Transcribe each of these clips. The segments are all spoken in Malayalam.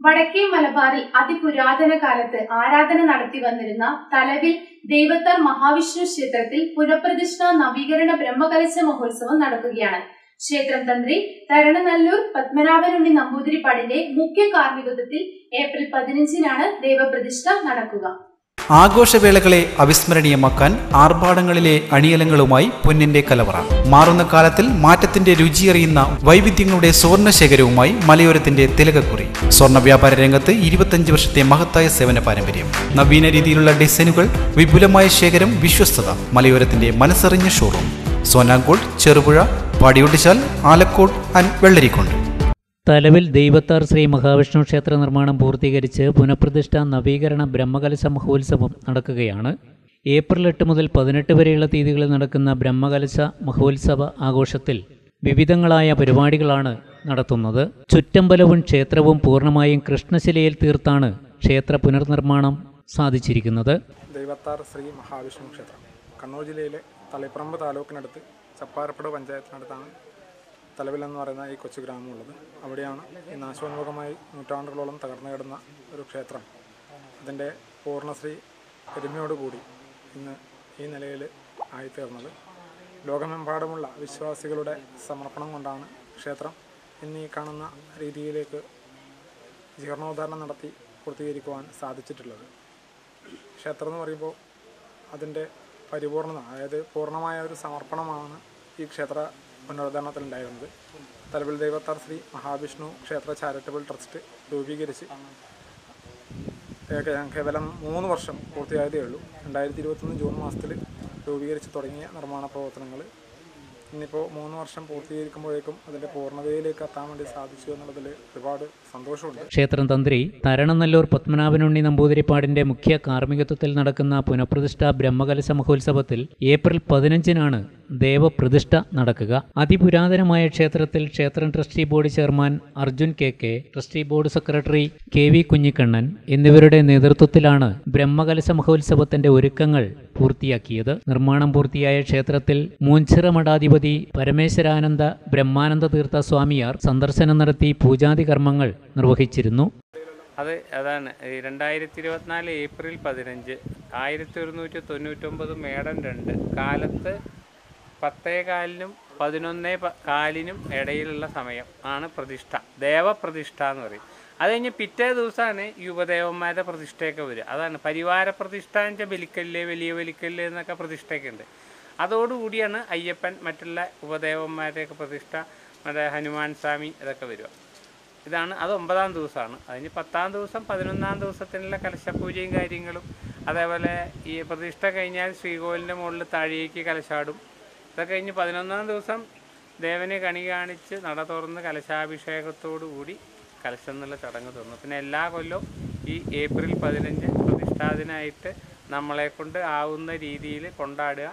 വടക്കേ മലബാറിൽ അതിപുരാതന കാലത്ത് ആരാധന നടത്തി വന്നിരുന്ന തലവിൽ ദൈവത്താർ മഹാവിഷ്ണു ക്ഷേത്രത്തിൽ പുനഃപ്രതിഷ്ഠ നവീകരണ ബ്രഹ്മകലശ മഹോത്സവം നടക്കുകയാണ്. ക്ഷേത്രം തന്ത്രി തരണനല്ലൂർ പത്മനാഭനുണ്ണി നമ്പൂതിരിപ്പാടിന്റെ മുഖ്യ കാർമ്മികത്വത്തിൽ ഏപ്രിൽ 15-നാണ് ദേവപ്രതിഷ്ഠ നടക്കുക. ആഘോഷവേളകളെ അവിസ്മരണീയമാക്കാൻ ആർഭാടങ്ങളിലെ അണിയലങ്ങളുമായി പൊന്നിന്റെ കലവറ. മാറുന്ന കാലത്തിൽ മാറ്റത്തിന്റെ രുചിയറിയുന്ന വൈവിധ്യങ്ങളുടെ സുവർണശേഖരവുമായി മലയോരത്തിന്റെ തിലകക്കുറി. സ്വർണ്ണ വ്യാപാര രംഗത്ത് 25 വർഷത്തെ മഹത്തായ സേവന പാരമ്പര്യം. നവീന രീതിയിലുള്ള ഡിസൈനുകൾ, വിപുലമായ ശേഖരം, വിശ്വസ്തത. മലയോരത്തിന്റെ മനസ്സറിഞ്ഞ ഷോറൂം. സോനാങ്കോട്, ചെറുപുഴ, പാടിയൊട്ടിച്ചാൽ, ആലക്കോട് ആൻഡ് വെള്ളരിക്കുണ്ട്. തലവിൽ ദൈവത്താർ ശ്രീ മഹാവിഷ്ണു ക്ഷേത്ര നിർമ്മാണം പൂർത്തീകരിച്ച് പുനഃപ്രതിഷ്ഠ നവീകരണ ബ്രഹ്മകലശ മഹോത്സവം നടക്കുകയാണ്. ഏപ്രിൽ 8 മുതൽ 18 വരെയുള്ള തീയതികളിൽ നടക്കുന്ന ബ്രഹ്മകലശ മഹോത്സവ ആഘോഷത്തിൽ വിവിധങ്ങളായ പരിപാടികളാണ് നടത്തുന്നത്. ചുറ്റമ്പലവും ക്ഷേത്രവും പൂർണ്ണമായും കൃഷ്ണശിലയിൽ തീർത്താണ് ക്ഷേത്ര പുനർനിർമ്മാണം സാധിച്ചിരിക്കുന്നത്. ദൈവത്താർ ശ്രീ മഹാവിഷ്ണു ക്ഷേത്രം കണ്ണൂർ ജില്ലയിലെ തളിപ്പറമ്പ് താലൂക്കിനടുത്ത് ചപ്പാരപ്പട പഞ്ചായത്തിനടുത്താണ് തലവിൽ എന്ന് പറയുന്ന ഈ കൊച്ചു ഗ്രാമമുള്ളത്. അവിടെയാണ് ഈ നാശോന്മുഖമായി നൂറ്റാണ്ടുകളോളം തകർന്നു കിടന്ന ഒരു ക്ഷേത്രം അതിൻ്റെ പൂർണ്ണശ്രീ പെരുമയോടുകൂടി ഇന്ന് ഈ നിലയിൽ ആയിത്തീർന്നത്. ലോകമെമ്പാടുമുള്ള വിശ്വാസികളുടെ സമർപ്പണം കൊണ്ടാണ് ക്ഷേത്രം ഇന്ന് ഈ കാണുന്ന രീതിയിലേക്ക് ജീർണോദ്ധാരണം നടത്തി പൂർത്തീകരിക്കുവാൻ സാധിച്ചിട്ടുള്ളത്. ക്ഷേത്രം എന്ന് പറയുമ്പോൾ അതിൻ്റെ പരിപൂർണത, അതായത് പൂർണ്ണമായ ഒരു സമർപ്പണമാണ് ഈ ക്ഷേത്ര പുനരുദ്ധാരണത്തിലുണ്ടായിരുന്നത്. തലവിൽ ദൈവത്താർ ശ്രീ മഹാവിഷ്ണു ക്ഷേത്ര ചാരിറ്റബിൾ ട്രസ്റ്റ് രൂപീകരിച്ച് കേവലം 3 വർഷം പൂർത്തിയായതേ ഉള്ളൂ. 2021 ജൂൺ മാസത്തിൽ രൂപീകരിച്ച് തുടങ്ങിയ നിർമ്മാണ പ്രവർത്തനങ്ങൾ ഇന്നിപ്പോൾ 3 വർഷം പൂർത്തീകരിക്കുമ്പോഴേക്കും അതിൻ്റെ പൂർണ്ണതയിലേക്ക് എത്താൻ വേണ്ടി സാധിച്ചു എന്നുള്ളതിൽ ഒരുപാട് സന്തോഷമുണ്ട്. ക്ഷേത്രം തന്ത്രി തരണനല്ലൂർ പത്മനാഭനുണ്ണി നമ്പൂതിരിപ്പാടിന്റെ മുഖ്യ കാർമ്മികത്വത്തിൽ നടക്കുന്ന പുനഃപ്രതിഷ്ഠ ബ്രഹ്മകലശ മഹോത്സവത്തിൽ ഏപ്രിൽ 15-നാണ് ദേവപ്രതിഷ്ഠ നടക്കുക. അതിപുരാതനമായ ക്ഷേത്രത്തിൽ ക്ഷേത്രം trustee board chairman Arjun KK, trustee board secretary KV Kunhikannan എന്നിവരുടെ നേതൃത്വത്തിലാണ് ബ്രഹ്മകലശ മഹോത്സവത്തിന്റെ ഒരുക്കങ്ങൾ പൂർത്തിയാക്കിയത്. നിർമ്മാണം പൂർത്തിയായ ക്ഷേത്രത്തിൽ മൂഞ്ചിറ മഠാധിപതി പരമേശ്വരാനന്ദ ബ്രഹ്മാനന്ദ തീർത്ഥ സ്വാമിയാർ സന്ദർശനം നടത്തി പൂജാതി കർമ്മങ്ങൾ നിർവഹിച്ചിരുന്നു. അതാണ് 2024 ഏപ്രിൽ 15 1199 മേടം 2 കാലത്ത് 10:15-നും 11:15-നും ഇടയിലുള്ള സമയം ആണ് പ്രതിഷ്ഠ, ദേവപ്രതിഷ്ഠ എന്ന് പറയും. അത് കഴിഞ്ഞ് പിറ്റേ ദിവസമാണ് ഈ ഉപദേവന്മാരുടെ പ്രതിഷ്ഠയൊക്കെ വരിക. അതാണ് പരിവാര പ്രതിഷ്ഠ എന്ന് വെച്ചാൽ ബലിക്കല്ല്, വലിയ ബലിക്കല്ല് എന്നൊക്കെ പ്രതിഷ്ഠയൊക്കെ ഉണ്ട്. അതോടുകൂടിയാണ് അയ്യപ്പൻ മറ്റുള്ള ഉപദേവന്മാരുടെയൊക്കെ പ്രതിഷ്ഠ, മറ്റേ ഹനുമാൻ സ്വാമി ഇതൊക്കെ വരിക. ഇതാണ് അത് 9-ാം ദിവസമാണ്. അതിന് 10-ാം ദിവസം 11-ാം ദിവസത്തിനുള്ള കലശപൂജയും കാര്യങ്ങളും. അതേപോലെ ഈ പ്രതിഷ്ഠ കഴിഞ്ഞാൽ ശ്രീകോവിലിൻ്റെ മുകളിൽ താഴേക്ക് കലശാടും. ഇതൊക്കെ കഴിഞ്ഞ് 11-ാം ദിവസം ദേവനെ കണി കാണിച്ച് നട തുറന്ന് കലശാഭിഷേകത്തോടു കൂടി കലശം എന്നുള്ള ചടങ്ങ് തുറന്നു. പിന്നെ എല്ലാ കൊല്ലവും ഈ ഏപ്രിൽ 15 പ്രതിഷ്ഠാദിനായിട്ട് നമ്മളെ കൊണ്ട് ആവുന്ന രീതിയിൽ കൊണ്ടാടുക.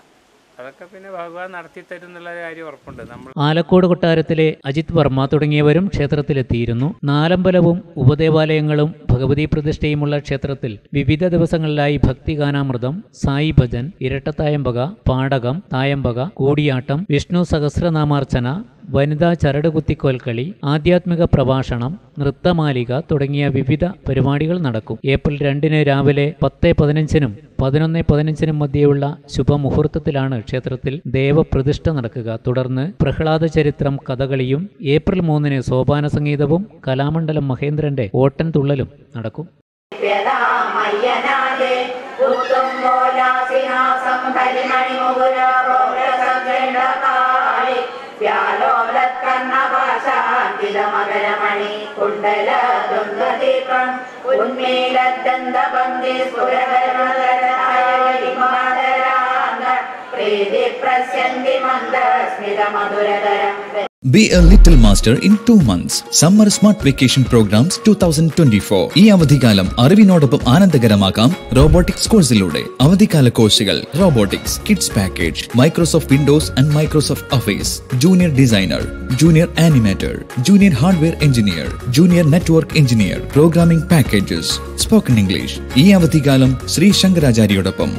അതൊക്കെ പിന്നെ ഭഗവാൻ നടത്തിത്തരും എന്നുള്ള കാര്യം ഉറപ്പുണ്ട്. ആലക്കോട് കൊട്ടാരത്തിലെ അജിത് വർമ്മ തുടങ്ങിയവരും ക്ഷേത്രത്തിലെത്തിയിരുന്നു. നാലമ്പലവും ഉപദേവാലയങ്ങളും ഭഗവതി പ്രതിഷ്ഠയുമുള്ള ക്ഷേത്രത്തിൽ വിവിധ ദിവസങ്ങളിലായി ഭക്തിഗാനാമൃതം, സായി ഭജൻ, ഇരട്ടത്തായമ്പക, പാടകം, തായമ്പക, കൂടിയാട്ടം, വിഷ്ണു സഹസ്രനാമാർച്ചന, വനിതാ ചരടുകുത്തിക്കോൽക്കളി, ആധ്യാത്മിക പ്രഭാഷണം, നൃത്തമാലിക തുടങ്ങിയ വിവിധ പരിപാടികൾ നടക്കും. ഏപ്രിൽ 2-ന് രാവിലെ 10:15-നും 11:15-നും മധ്യയുള്ള ശുഭമുഹൂർത്തത്തിലാണ് ക്ഷേത്രത്തിൽ ദേവപ്രതിഷ്ഠ നടക്കുക. തുടർന്ന് പ്രഹ്ലാദ ചരിത്രം, കഥകളിയും ഏപ്രിൽ 3-ന് സോപാന സംഗീതവും കലാമണ്ഡലം മഹേന്ദ്രന്റെ ഓട്ടൻ തുള്ളലും നടക്കും. മകരമണി കുണ്ടല ദുർഗദീപം ഉന്മീലദന്തപന്തി പ്രീതി പ്രസ്യന്തി മന്ദസ്മിത മധുരതരം. Be a little master in 2 months. Summer Smart Vacation Programs 2024. ഈ അവധിക്കാലം അറിവിനോടൊപ്പം ആനന്ദകരമാക്കാം റോബോട്ടിക്സ് കോഴ്സിലൂടെ. അവധിക്കാല കോഴ്സുകൾ: robotics, kids package, Microsoft Windows and Microsoft office, junior designer, junior animator, junior hardware engineer, junior network engineer, programming packages, spoken English. ഈ അവധിക്കാലം ശ്രീ ശങ്കരാചാര്യയോടൊപ്പം